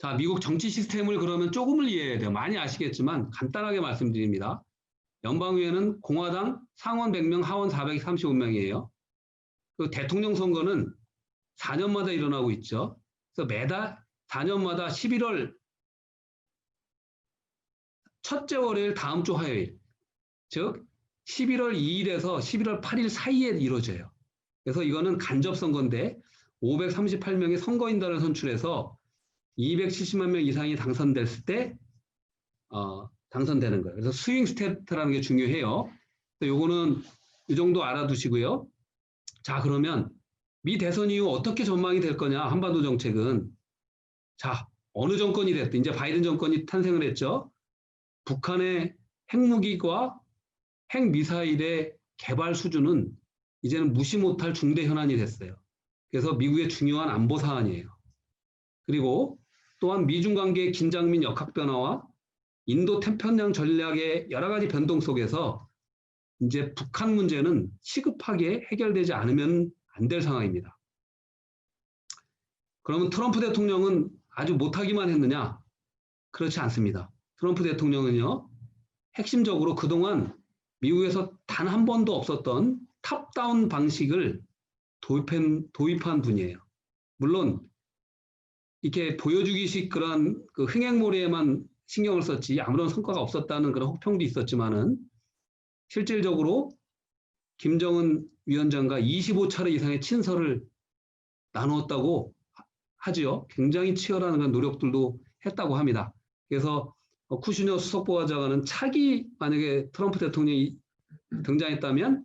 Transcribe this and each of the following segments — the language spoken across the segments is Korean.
자, 미국 정치 시스템을 그러면 조금을 이해해야 돼요. 많이 아시겠지만 간단하게 말씀드립니다. 연방의회는 공화당 상원 100명, 하원 435명이에요. 그 대통령 선거는 4년마다 일어나고 있죠. 그래서 매달 4년마다 11월 첫째 월요일 다음 주 화요일, 즉 11월 2일에서 11월 8일 사이에 이루어져요. 그래서 이거는 간접 선거인데 538명의 선거인단을 선출해서 270만 명 이상이 당선됐을 때 당선되는 거예요. 그래서 스윙 스테이트라는 게 중요해요. 요거는 이 정도 알아두시고요. 자, 그러면 미 대선 이후 어떻게 전망이 될 거냐, 한반도 정책은. 자, 어느 정권이 됐든 이제 바이든 정권이 탄생을 했죠. 북한의 핵무기와 핵미사일의 개발 수준은 이제는 무시 못할 중대 현안이 됐어요. 그래서 미국의 중요한 안보 사안이에요. 그리고 또한 미중 관계의 긴장 및 역학 변화와 인도 태평양 전략의 여러 가지 변동 속에서 이제 북한 문제는 시급하게 해결되지 않으면 안 될 상황입니다. 그러면 트럼프 대통령은 아주 못하기만 했느냐? 그렇지 않습니다. 트럼프 대통령은요, 핵심적으로 그동안 미국에서 단 한 번도 없었던 탑다운 방식을 도입한 분이에요. 물론 이렇게 보여주기식 그런 그 흥행몰이에만 신경을 썼지 아무런 성과가 없었다는 그런 혹평도 있었지만은 실질적으로 김정은 위원장과 25차례 이상의 친서를 나누었다고 하지요. 굉장히 치열한 그런 노력들도 했다고 합니다. 그래서 쿠슈너 수석보좌관은 차기 만약에 트럼프 대통령이 등장했다면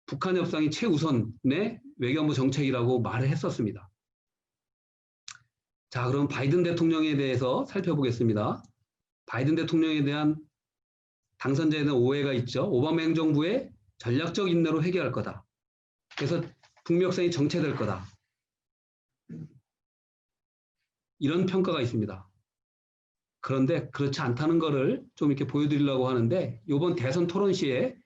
북한 협상이 최우선의 외교안보 정책이라고 말을 했었습니다. 자, 그럼 바이든 대통령에 대해서 살펴보겠습니다. 바이든 대통령에 대한 당선자에 대한 오해가 있죠. 오바마 행정부의 전략적 인내로 해결할 거다. 그래서 북미 협상이 정체될 거다. 이런 평가가 있습니다. 그런데 그렇지 않다는 것을 좀 이렇게 보여드리려고 하는데 이번 대선 토론 시에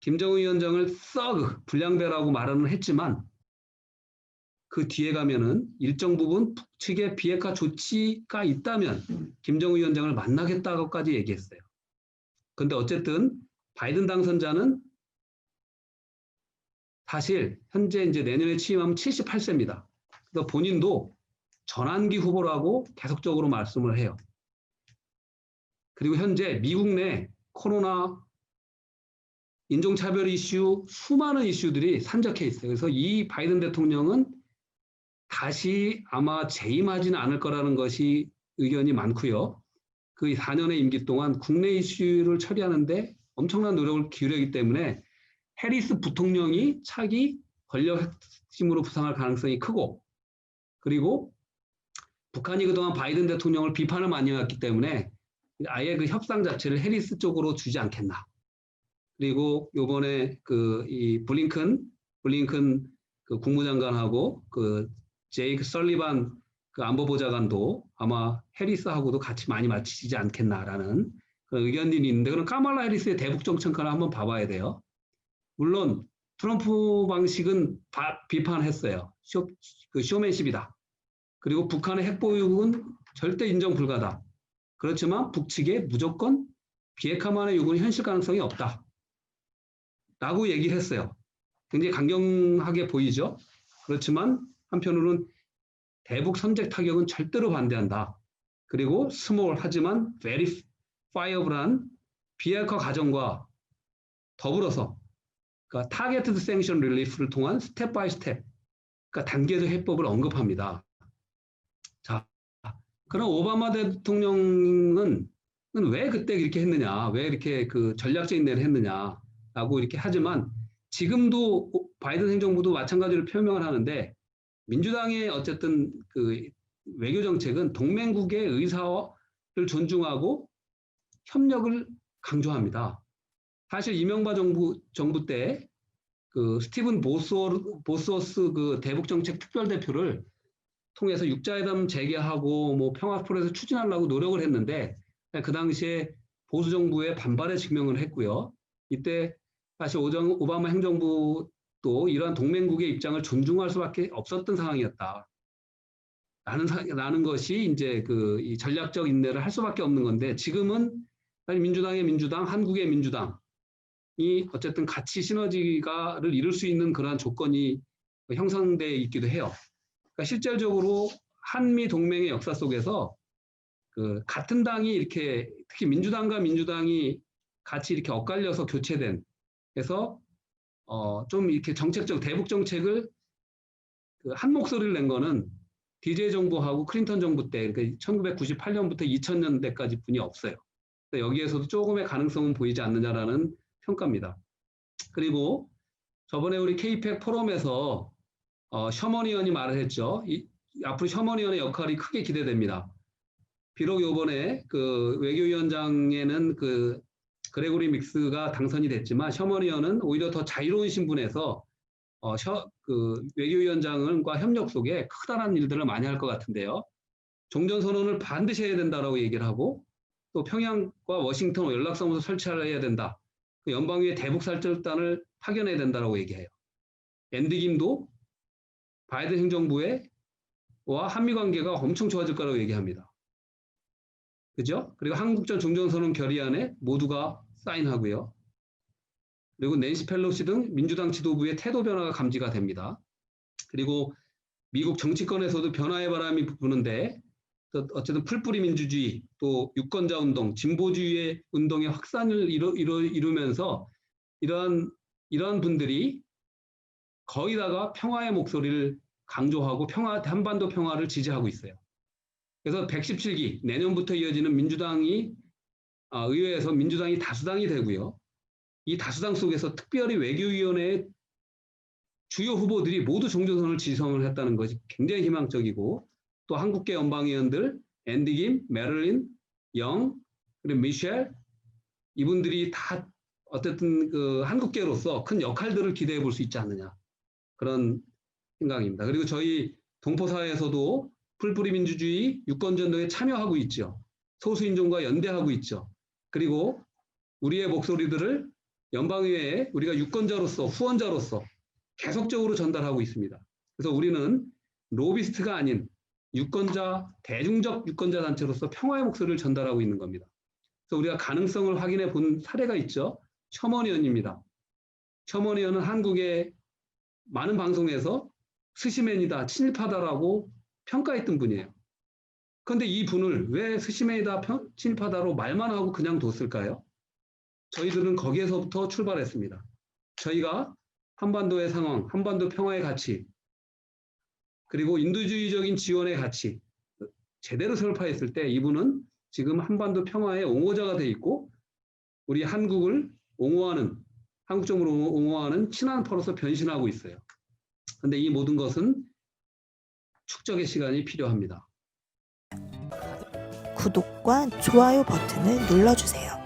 김정은 위원장을 썩 불량배라고 말은 했지만 그 뒤에 가면은 일정 부분 북측의 비핵화 조치가 있다면 김정은 위원장을 만나겠다고까지 얘기했어요. 그런데 어쨌든 바이든 당선자는 사실 현재 이제 내년에 취임하면 78세입니다. 그래서 본인도 전환기 후보라고 계속적으로 말씀을 해요. 그리고 현재 미국 내 코로나 인종차별 이슈, 수많은 이슈들이 산적해 있어요. 그래서 이 바이든 대통령은 다시 아마 재임하지는 않을 거라는 것이 의견이 많고요. 그 4년의 임기 동안 국내 이슈를 처리하는데 엄청난 노력을 기울이기 때문에 해리스 부통령이 차기 권력 핵심으로 부상할 가능성이 크고, 그리고 북한이 그동안 바이든 대통령을 비판을 많이 해왔기 때문에 아예 그 협상 자체를 해리스 쪽으로 주지 않겠나. 그리고 요번에 이 블링컨 그 국무장관하고 그 제이크 설리반 그 안보보좌관도 아마 해리스하고도 같이 많이 맞추지 않겠나라는 그런 의견들이 있는데, 그럼 카말라 해리스의 대북 정책을 한번 봐봐야 돼요. 물론 트럼프 방식은 비판했어요. 쇼맨십이다. 그리고 북한의 핵보유국은 절대 인정 불가다. 그렇지만 북측에 무조건 비핵화만의 요구는 현실 가능성이 없다. 라고 얘기를 했어요. 굉장히 강경하게 보이죠. 그렇지만 한편으로는 대북 선제 타격은 절대로 반대한다. 그리고 스몰 하지만 verifiable한 비핵화 과정과 더불어서 그러니까 타겟드 생션 릴리프를 통한 스텝 바이 스텝, 그러니까 단계적 해법을 언급합니다. 자, 그럼 오바마 대통령은 왜 그때 이렇게 했느냐, 왜 이렇게 그 전략적인 내를 했느냐라고 이렇게 하지만 지금도 바이든 행정부도 마찬가지로 표명을 하는데 민주당의 어쨌든 그 외교 정책은 동맹국의 의사를 존중하고 협력을 강조합니다. 사실 이명박 정부 때 그 스티븐 보스워스 그 대북정책 특별대표를 통해서 육자회담 재개하고 뭐 평화 프로세스 추진하려고 노력을 했는데 그 당시에 보수 정부의 반발에 직면을 했고요. 이때 사실 오바마 행정부도 이러한 동맹국의 입장을 존중할 수밖에 없었던 상황이었다. 라는 것이 이제 이 전략적 인내를 할 수밖에 없는 건데, 지금은 민주당의 민주당, 한국의 민주당이 어쨌든 같이 시너지가를 이룰 수 있는 그러한 조건이 형성되어 있기도 해요. 그러니까 실질적으로 한미 동맹의 역사 속에서 같은 당이 이렇게, 특히 민주당과 민주당이 같이 이렇게 엇갈려서 교체된, 그래서 좀 이렇게 대북 정책을 한 목소리를 낸 거는 DJ 정부하고 클린턴 정부 때, 그러니까 1998년부터 2000년대까지 분이 없어요. 여기에서도 조금의 가능성은 보이지 않느냐라는 평가입니다. 그리고 저번에 우리 KPEC 포럼에서 셔먼 의원이 말을 했죠. 앞으로 셔먼 의원의 역할이 크게 기대됩니다. 비록 이번에 외교위원장에는 그레고리 믹스가 당선이 됐지만, 셔먼 의원은 오히려 더 자유로운 신분에서 외교위원장과 협력 속에 커다란 일들을 많이 할 것 같은데요. 종전선언을 반드시 해야 된다라고 얘기를 하고, 또 평양과 워싱턴 연락사무소 설치해야 된다. 연방위에 대북살적단을 파견해야 된다라고 얘기해요. 앤드김도 바이든 행정부와 한미 관계가 엄청 좋아질 거라고 얘기합니다. 그죠? 그리고 한국전 종전선언 결의안에 모두가 사인하고요. 그리고 낸시 펠로시 등 민주당 지도부의 태도 변화가 감지가 됩니다. 그리고 미국 정치권에서도 변화의 바람이 부는데, 어쨌든 풀뿌리 민주주의, 또 유권자 운동, 진보주의의 운동의 확산을 이루면서 이러한 분들이 거의다가 평화의 목소리를 강조하고 한반도 평화를 지지하고 있어요. 그래서 117기 내년부터 이어지는 민주당이 의회에서 민주당이 다수당이 되고요. 이 다수당 속에서 특별히 외교위원회의 주요 후보들이 모두 종전선언을 지성을 했다는 것이 굉장히 희망적이고, 또 한국계 연방의원들 앤디 김, 메릴린, 영, 그리고 미셸, 이분들이 다 어쨌든 한국계로서 큰 역할들을 기대해 볼 수 있지 않느냐, 그런 생각입니다. 그리고 저희 동포사회에서도 풀뿌리 민주주의 유권전도에 참여하고 있죠. 소수인종과 연대하고 있죠. 그리고 우리의 목소리들을 연방의회에 우리가 유권자로서, 후원자로서 계속적으로 전달하고 있습니다. 그래서 우리는 로비스트가 아닌 대중적 유권자 단체로서 평화의 목소리를 전달하고 있는 겁니다. 그래서 우리가 가능성을 확인해 본 사례가 있죠. 셔먼 의원입니다. 셔먼 의원은 한국의 많은 방송에서 스시맨이다, 친일파다라고 평가했던 분이에요. 그런데 이 분을 왜 스시맨이다, 친일파다로 말만 하고 그냥 뒀을까요? 저희들은 거기에서부터 출발했습니다. 저희가 한반도의 상황, 한반도 평화의 가치, 그리고 인도주의적인 지원의 가치 제대로 설파했을 때 이분은 지금 한반도 평화의 옹호자가 돼 있고, 우리 한국을 한국 정부를 옹호하는 친한파로서 변신하고 있어요. 그런데 이 모든 것은 축적의 시간이 필요합니다. 구독과 좋아요 버튼을 눌러주세요.